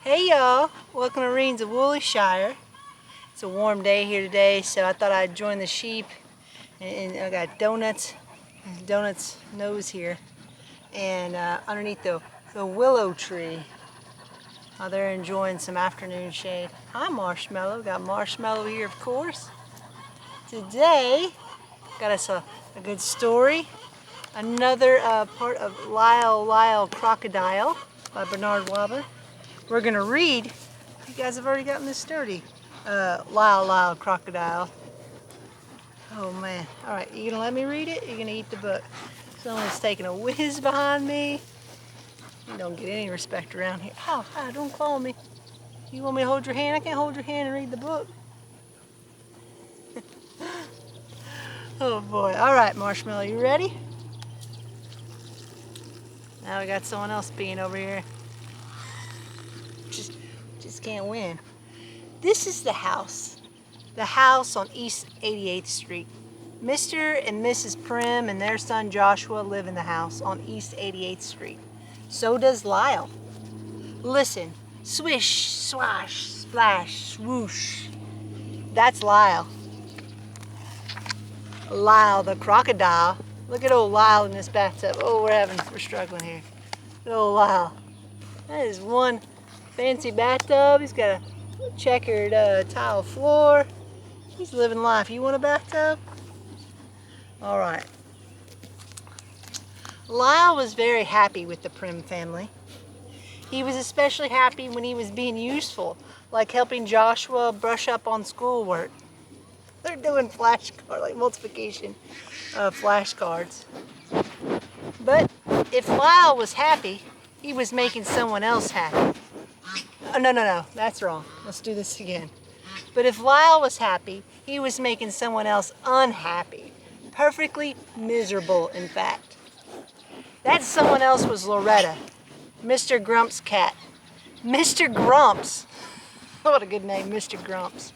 Hey y'all, welcome to Reens of Woolly Shire. It's a warm day here today, so I thought I'd join the sheep. And I got Donuts, Donuts' nose here, and underneath the willow tree. They're enjoying some afternoon shade. Hi Marshmallow, got Marshmallow here of course. Today, got us a good story. Another part of Lyle, Crocodile by Bernard Waber. We're going to read, you guys have already gotten this sturdy, Lyle, Crocodile. Oh man, all right, you going to let me read it? You're going to eat the book. Someone's taking a whiz behind me. You don't get any respect around here. Oh, don't call me. You want me to hold your hand? I can't hold your hand and read the book. Oh boy, all right Marshmallow, you ready? Now we got someone else being over here. Just can't win. This is the house on East 88th Street. Mr. and Mrs. Prim and their son Joshua live in the house on East 88th Street. So does Lyle. Listen, swish, swash, splash, swoosh. That's Lyle. Lyle the crocodile. Look at old Lyle in this bathtub. Oh, we're struggling here. Look at old Lyle. That is one fancy bathtub. He's got a checkered tile floor. He's living life. You want a bathtub? All right. Lyle was very happy with the Prim family. He was especially happy when he was being useful, like helping Joshua brush up on schoolwork. They're doing flashcards, like multiplication flashcards. But if Lyle was happy, he was making someone else happy. Oh, no, that's wrong. Let's do this again. But if Lyle was happy, he was making someone else unhappy. Perfectly miserable, in fact. That someone else was Loretta, Mr. Grump's cat. Mr. Grumps, what a good name, Mr. Grumps,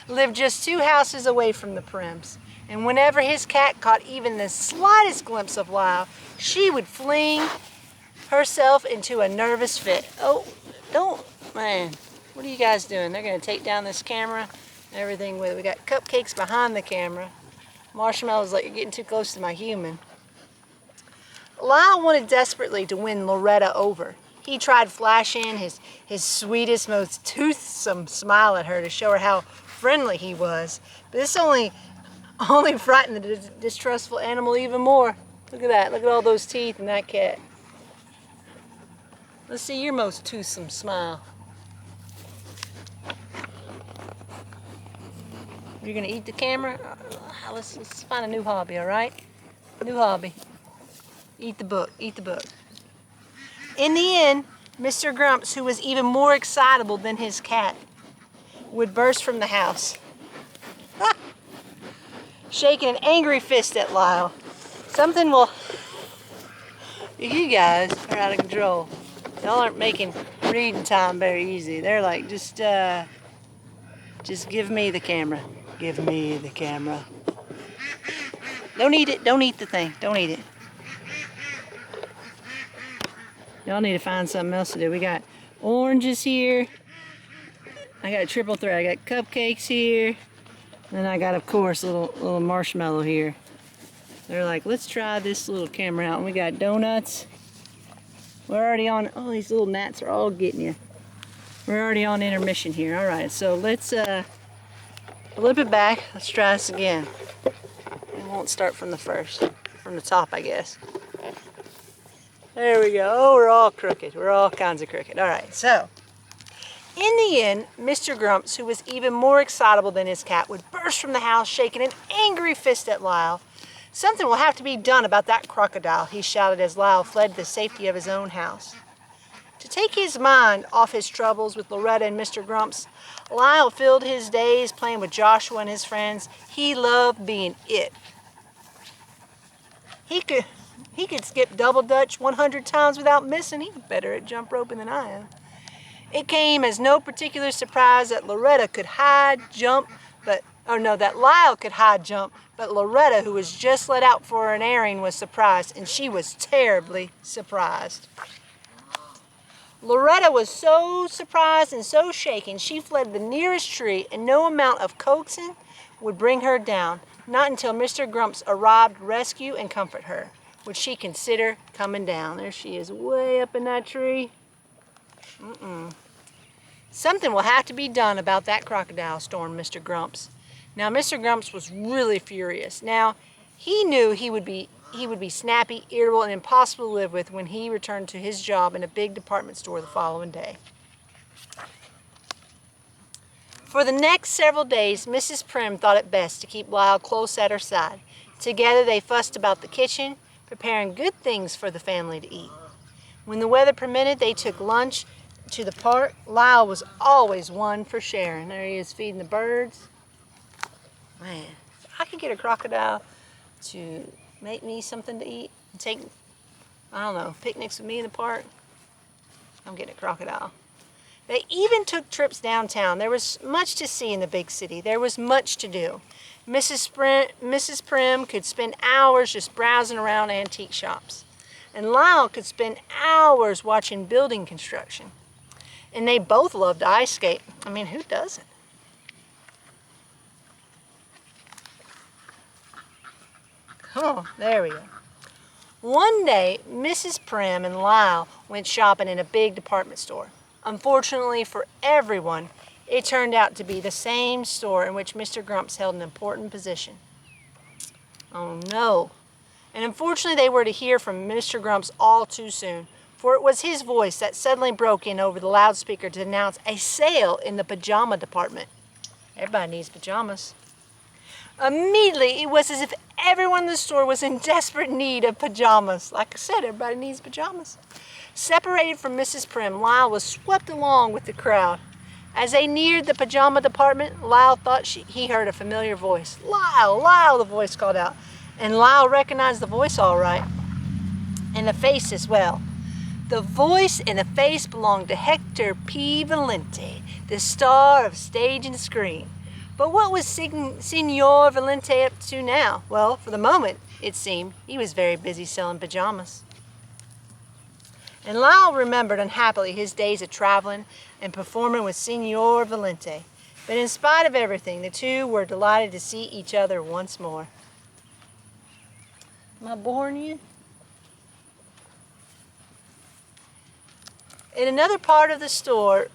lived just 2 houses away from the Prims. And whenever his cat caught even the slightest glimpse of Lyle, she would fling herself into a nervous fit. Oh, don't, man, what are you guys doing? They're going to take down this camera and everything with it. We got cupcakes behind the camera. Marshmallow's like, you're getting too close to my human. Lyle wanted desperately to win Loretta over. He tried flashing his sweetest, most toothsome smile at her to show her how friendly he was. But this only frightened the distrustful animal even more. Look at that. Look at all those teeth in that cat. Let's see your most toothsome smile. You're going to eat the camera? Let's find a new hobby, all right? New hobby. Eat the book. Eat the book. In the end, Mr. Grumps, who was even more excitable than his cat, would burst from the house, shaking an angry fist at Lyle. Something will... You guys are out of control. Y'all aren't making reading time very easy. They're like, just give me the camera. Give me the camera. Don't eat it. Don't eat the thing. Don't eat it. Y'all need to find something else to do. We got oranges here. I got a triple threat. I got cupcakes here. And I got, of course, a little marshmallow here. They're like, let's try this little camera out. And we got donuts. We're already on, oh, these little gnats are all getting you. We're already on intermission here. All right, so let's flip it back. Let's try this again. We won't start from the top, I guess. There we go. Oh, we're all crooked. We're all kinds of crooked. All right, so in the end, Mr. Grumps, who was even more excitable than his cat, would burst from the house, shaking an angry fist at Lyle. Something will have to be done about that crocodile, he shouted as Lyle fled to the safety of his own house. To take his mind off his troubles with Loretta and Mr. Grumps, Lyle filled his days playing with Joshua and his friends. He loved being it. He could skip double dutch 100 times without missing. He's better at jump roping than I am. It came as no particular surprise that Loretta could hide, jump, that Lyle could hide, jump, but Loretta, who was just let out for an airing, was surprised, and she was terribly surprised. Loretta was so surprised and so shaken, she fled the nearest tree, and no amount of coaxing would bring her down, not until Mr. Grumps arrived to rescue and comfort her. Would she consider coming down? There she is, way up in that tree. Something will have to be done about that crocodile, stormed Mr. Grumps. Now, Mr. Grumps was really furious. Now, he knew he would be snappy, irritable, and impossible to live with when he returned to his job in a big department store the following day. For the next several days, Mrs. Prim thought it best to keep Lyle close at her side. Together they fussed about the kitchen, preparing good things for the family to eat. When the weather permitted, they took lunch to the park. Lyle was always one for sharing. There he is feeding the birds. Man, if I could get a crocodile to make me something to eat and take, I don't know, picnics with me in the park, I'm getting a crocodile. They even took trips downtown. There was much to see in the big city. There was much to do. Mrs. Prim could spend hours just browsing around antique shops. And Lyle could spend hours watching building construction. And they both loved to ice skate. I mean, who doesn't? Oh, there we go. One day, Mrs. Prim and Lyle went shopping in a big department store. Unfortunately for everyone, it turned out to be the same store in which Mr. Grumps held an important position. Oh no. And unfortunately they were to hear from Mr. Grumps all too soon, for it was his voice that suddenly broke in over the loudspeaker to announce a sale in the pajama department. Everybody needs pajamas. Immediately, it was as if everyone in the store was in desperate need of pajamas. Like I said, everybody needs pajamas. Separated from Mrs. Prim, Lyle was swept along with the crowd. As they neared the pajama department, Lyle thought he heard a familiar voice. "Lyle, Lyle," the voice called out. And Lyle recognized the voice all right, and the face as well. The voice and the face belonged to Hector P. Valente, the star of stage and screen. But what was Signor Valente up to now? Well, for the moment, it seemed, he was very busy selling pajamas. And Lyle remembered unhappily his days of traveling and performing with Signor Valente. But in spite of everything, the two were delighted to see each other once more. Am I boring you? In another part of the store,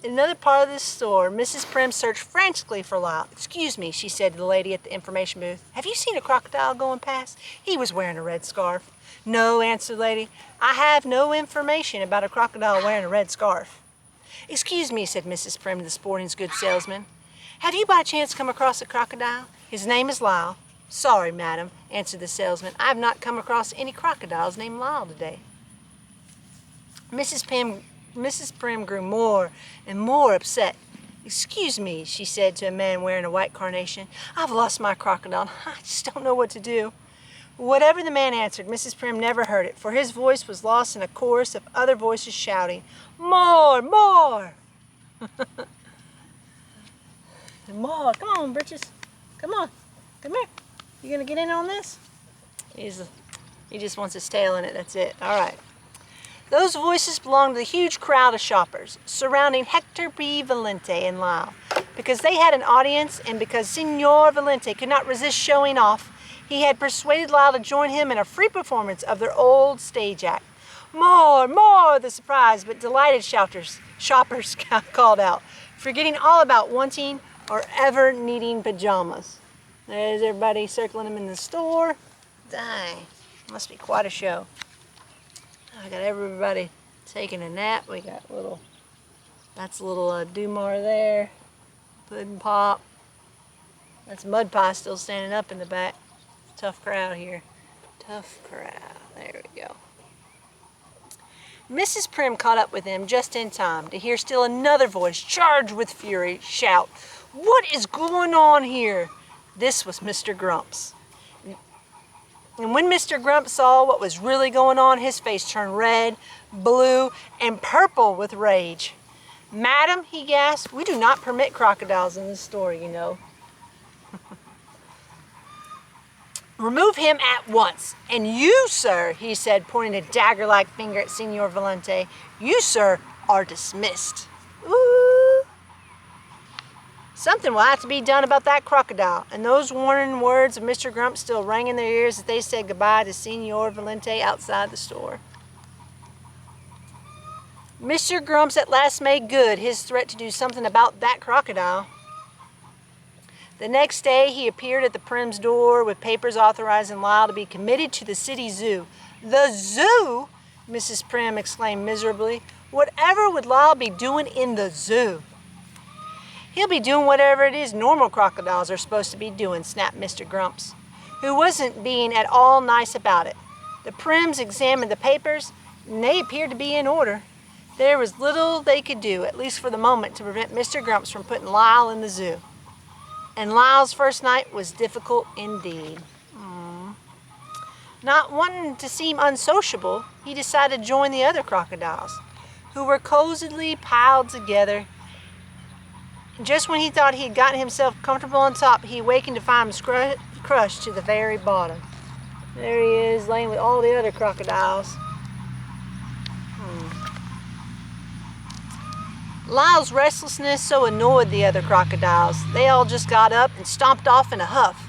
Mrs. Prim searched frantically for Lyle. "Excuse me," she said to the lady at the information booth. "Have you seen a crocodile going past? He was wearing a red scarf." "No," answered the lady. "I have no information about a crocodile wearing a red scarf." "Excuse me," said Mrs. Prim to the sporting goods salesman. "Have you by chance come across a crocodile? His name is Lyle." "Sorry, madam," answered the salesman. "I have not come across any crocodiles named Lyle today." Mrs. Prim grew more and more upset. "Excuse me," she said to a man wearing a white carnation. "I've lost my crocodile. I just don't know what to do." Whatever the man answered, Mrs. Prim never heard it, for his voice was lost in a chorus of other voices shouting, "More, more!" More. Come on, Britches. Come on. Come here. You gonna get in on this? He just wants his tail in it. That's it. All right. Those voices belonged to the huge crowd of shoppers surrounding Hector P. Valente and Lyle. Because they had an audience and because Signor Valente could not resist showing off, he had persuaded Lyle to join him in a free performance of their old stage act. "More, more!" the surprised but delighted shoppers called out, forgetting all about wanting or ever needing pajamas. There's everybody circling them in the store. Dang, must be quite a show. I got everybody taking a nap. We got that's a little Dumar there, Puddin' Pop. That's Mud Pie still standing up in the back. Tough crowd here. Tough crowd. There we go. Mrs. Prim caught up with them just in time to hear still another voice, charged with fury, shout, "What is going on here?" This was Mr. Grumps. And when Mr. Grumps saw what was really going on, his face turned red, blue, and purple with rage. "Madam," he gasped, "we do not permit crocodiles in this store, you know." "Remove him at once. And you, sir," he said, pointing a dagger-like finger at Signor Valente, "you, sir, are dismissed. Ooh. Something will have to be done about that crocodile. And those warning words of Mr. Grumps still rang in their ears as they said goodbye to Senor Valente outside the store. Mr. Grumps at last made good his threat to do something about that crocodile. The next day, he appeared at the Prim's door with papers authorizing Lyle to be committed to the city zoo. The zoo? Mrs. Prim exclaimed miserably. Whatever would Lyle be doing in the zoo? He'll be doing whatever it is normal crocodiles are supposed to be doing, snapped Mr. Grumps, who wasn't being at all nice about it. The Prims examined the papers, and they appeared to be in order. There was little they could do, at least for the moment, to prevent Mr. Grumps from putting Lyle in the zoo. And Lyle's first night was difficult indeed. Not wanting to seem unsociable, he decided to join the other crocodiles, who were cozily piled together. Just when he thought he had gotten himself comfortable on top, he awakened to find him crushed to the very bottom. There he is, laying with all the other crocodiles. Lyle's restlessness so annoyed the other crocodiles, they all just got up and stomped off in a huff.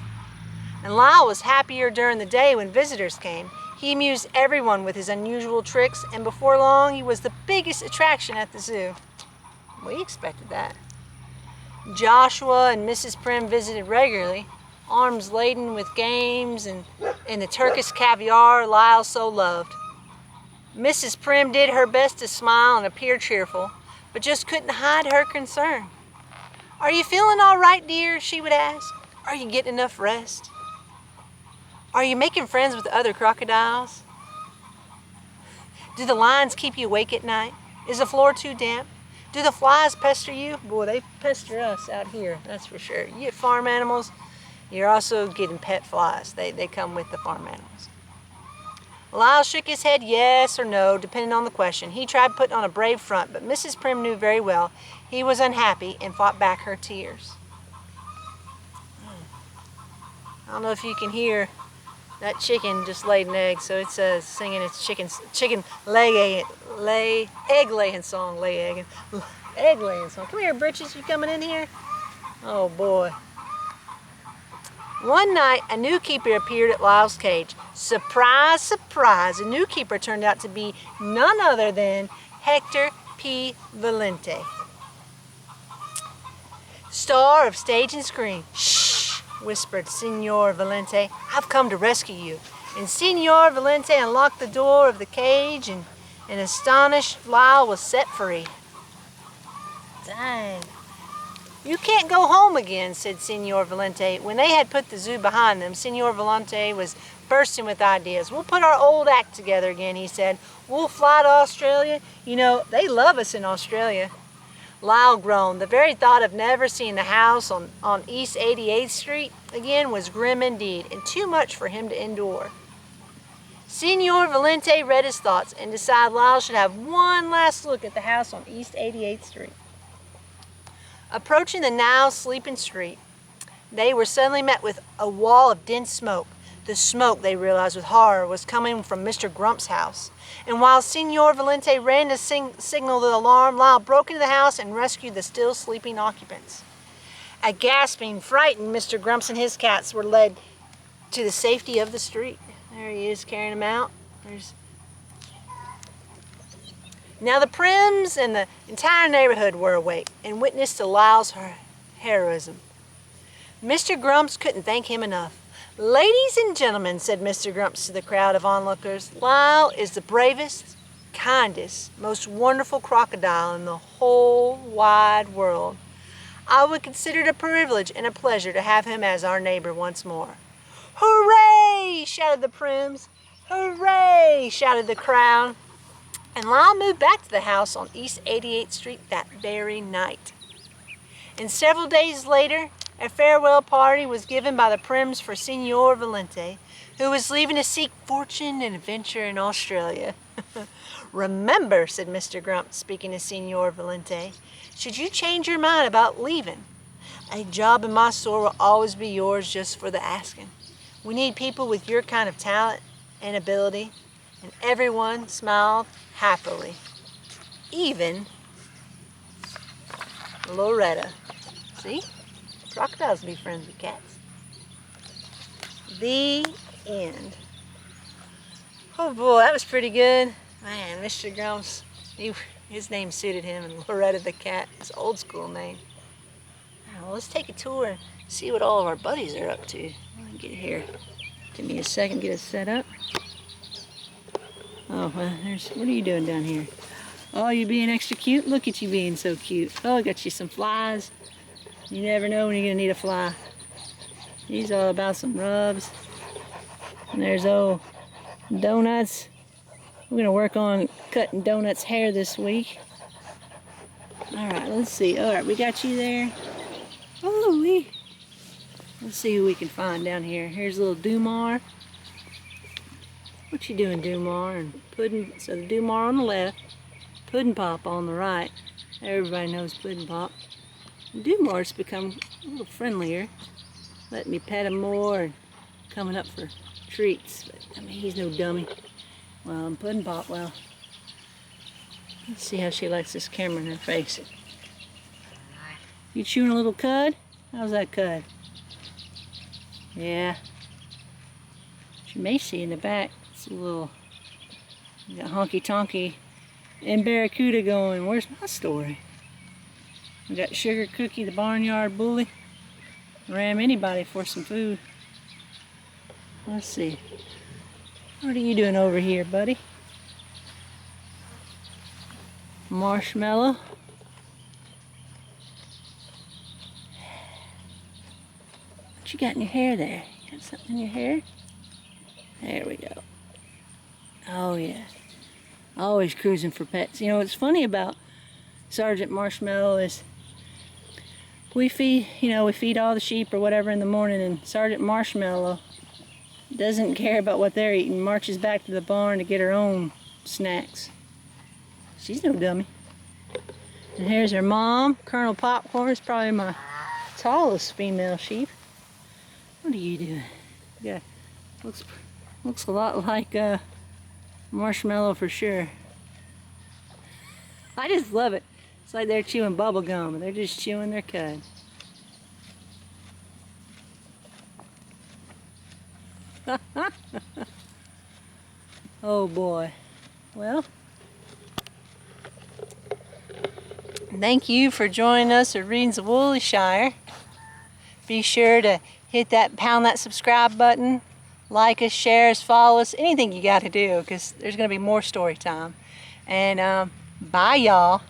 And Lyle was happier during the day when visitors came. He amused everyone with his unusual tricks, and before long he was the biggest attraction at the zoo. We expected that. Joshua and Mrs. Prim visited regularly, arms laden with games and the Turkish caviar Lyle so loved. Mrs. Prim did her best to smile and appear cheerful, but just couldn't hide her concern. "Are you feeling all right, dear?" she would ask. "Are you getting enough rest? Are you making friends with other crocodiles? Do the lions keep you awake at night? Is the floor too damp? Do the flies pester you?" Boy, they pester us out here, that's for sure. You get farm animals, you're also getting pet flies. They come with the farm animals. Lyle shook his head yes or no, depending on the question. He tried putting on a brave front, but Mrs. Prim knew very well he was unhappy and fought back her tears. I don't know if you can hear that chicken just laid an egg, so it's singing its chicken egg laying song. Egg laying song. Come here, Britches, you coming in here? Oh boy. One night, a new keeper appeared at Lyle's cage. Surprise, surprise, the new keeper turned out to be none other than Hector P. Valente, star of stage and screen. "Shh," whispered Senor Valente. "I've come to rescue you." And Senor Valente unlocked the door of the cage, and astonished Lyle was set free. Dang. "You can't go home again," said Senor Valente. When they had put the zoo behind them, Senor Valente was bursting with ideas. "We'll put our old act together again," he said. "We'll fly to Australia. You know, they love us in Australia." Lyle groaned. The very thought of never seeing the house on East 88th Street again was grim indeed, and too much for him to endure. Senor Valente read his thoughts and decided Lyle should have one last look at the house on East 88th Street. Approaching the now sleeping street, they were suddenly met with a wall of dense smoke. The smoke, they realized with horror, was coming from Mr. Grump's house. And while Senor Valente ran to signal the alarm, Lyle broke into the house and rescued the still sleeping occupants. A gasping, frightened Mr. Grumps and his cats were led to the safety of the street. There he is, carrying them out. Now the Prims and the entire neighborhood were awake and witness to Lyle's heroism. Mr. Grumps couldn't thank him enough. "Ladies and gentlemen," said Mr. Grumps to the crowd of onlookers, "Lyle is the bravest, kindest, most wonderful crocodile in the whole wide world. I would consider it a privilege and a pleasure to have him as our neighbor once more." "Hooray!" shouted the Prims. "Hooray!" shouted the crowd. And Lyle moved back to the house on East 88th Street that very night. And several days later, a farewell party was given by the Prims for Senor Valente, who was leaving to seek fortune and adventure in Australia. "Remember," said Mr. Grump, speaking to Senor Valente, "should you change your mind about leaving, a job in my store will always be yours just for the asking. We need people with your kind of talent and ability." And everyone smiled happily. even Loretta. See? Crocodiles be friends with cats. The end. Oh boy, that was pretty good. Man, Mr. Grumps, his name suited him, and Loretta the cat, his old school name. Well, let's take a tour and see what all of our buddies are up to. Let me get here. Give me a second, get it set up. Oh, well, what are you doing down here? Oh, you being extra cute? Look at you being so cute. Oh, I got you some flies. You never know when you're gonna need a fly. He's all about some rubs. And there's old Donuts. We're gonna work on cutting Donut's hair this week. All right, let's see. All right, we got you there. Oh, let's see who we can find down here. Here's little Dumar. What you doing, Dumar? And Puddin'. So the Dumar on the left, Puddin' Pop on the right. Everybody knows Puddin' Pop. And Dumar's become a little friendlier, letting me pet him more and coming up for treats. But I mean, he's no dummy. Well, and Puddin' Pop, well, let's see how she likes this camera in her face. You chewing a little cud? How's that cud? Yeah. You may see in the back, it's a little, we got Honky Tonky and Barracuda going. Where's my story? We got Sugar Cookie, the barnyard bully. Ram anybody for some food. Let's see. What are you doing over here, buddy? Marshmallow. What you got in your hair there? You got something in your hair? There we go. Oh yeah. Always cruising for pets. You know what's funny about Sergeant Marshmallow is we feed all the sheep or whatever in the morning, and Sergeant Marshmallow doesn't care about what they're eating, marches back to the barn to get her own snacks. She's no dummy. And here's her mom. Colonel Popcorn is probably my tallest female sheep. What are you doing? Yeah, looks a lot like Marshmallow for sure. I just love it. It's like they're chewing bubble gum, and they're just chewing their cud. Oh boy. Well, thank you for joining us at Readings of Woolly Shire. Be sure to pound that subscribe button, like us, share us, follow us, anything you got to do, because there's going to be more story time. And bye, y'all.